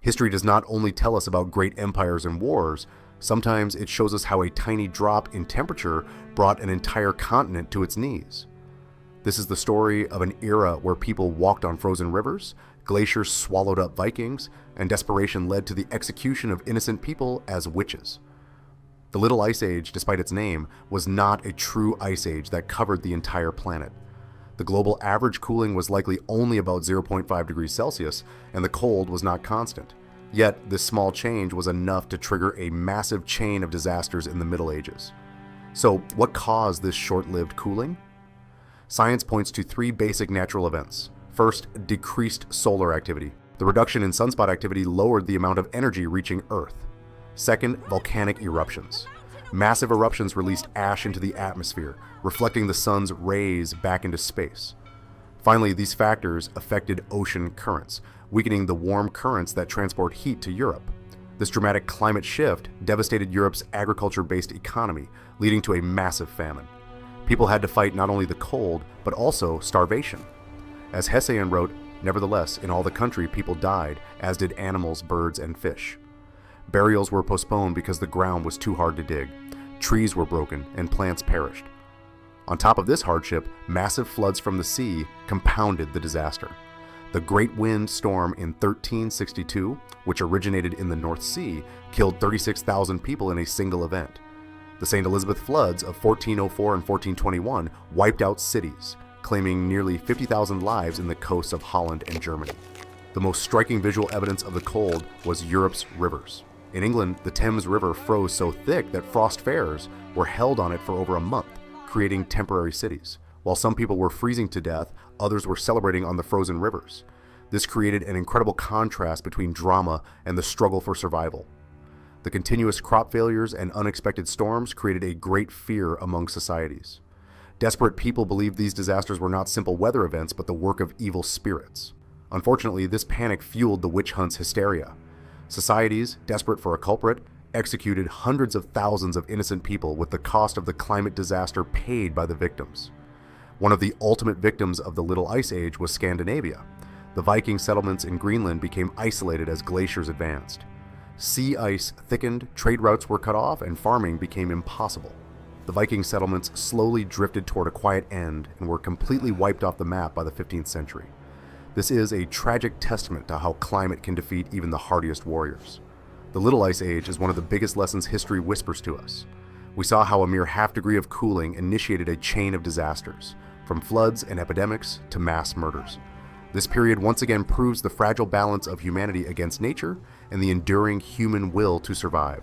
History does not only tell us about great empires and wars, sometimes it shows us how a tiny drop in temperature brought an entire continent to its knees. This is the story of an era where people walked on frozen rivers, glaciers swallowed up Vikings, and desperation led to the execution of innocent people as witches. The Little Ice Age, despite its name, was not a true ice age that covered the entire planet. The global average cooling was likely only about 0.5 degrees Celsius, and the cold was not constant. Yet, this small change was enough to trigger a massive chain of disasters in the Middle Ages. So, what caused this short-lived cooling? Science points to three basic natural events. First, decreased solar activity. The reduction in sunspot activity lowered the amount of energy reaching Earth. Second, volcanic eruptions. Massive eruptions released ash into the atmosphere, reflecting the sun's rays back into space. Finally, these factors affected ocean currents, weakening the warm currents that transport heat to Europe. This dramatic climate shift devastated Europe's agriculture-based economy, leading to a massive famine. People had to fight not only the cold, but also starvation. As Hesiod wrote, "Nevertheless, in all the country people died, as did animals, birds, and fish." Burials were postponed because the ground was too hard to dig. Trees were broken and plants perished. On top of this hardship, massive floods from the sea compounded the disaster. The Great Wind storm in 1362, which originated in the North Sea, killed 36,000 people in a single event. The St. Elizabeth floods of 1404 and 1421 wiped out cities, claiming nearly 50,000 lives in the coasts of Holland and Germany. The most striking visual evidence of the cold was Europe's rivers. In England, the Thames River froze so thick that frost fairs were held on it for over a month, creating temporary cities. While some people were freezing to death, others were celebrating on the frozen rivers. This created an incredible contrast between drama and the struggle for survival. The continuous crop failures and unexpected storms created a great fear among societies. Desperate people believed these disasters were not simple weather events, but the work of evil spirits. Unfortunately, this panic fueled the witch hunt's hysteria. Societies, desperate for a culprit, executed hundreds of thousands of innocent people with the cost of the climate disaster paid by the victims. One of the ultimate victims of the Little Ice Age was Scandinavia. The Viking settlements in Greenland became isolated as glaciers advanced. Sea ice thickened, trade routes were cut off, and farming became impossible. The Viking settlements slowly drifted toward a quiet end and were completely wiped off the map by the 15th century. This is a tragic testament to how climate can defeat even the hardiest warriors. The Little Ice Age is one of the biggest lessons history whispers to us. We saw how a mere half degree of cooling initiated a chain of disasters, from floods and epidemics to mass murders. This period once again proves the fragile balance of humanity against nature and the enduring human will to survive.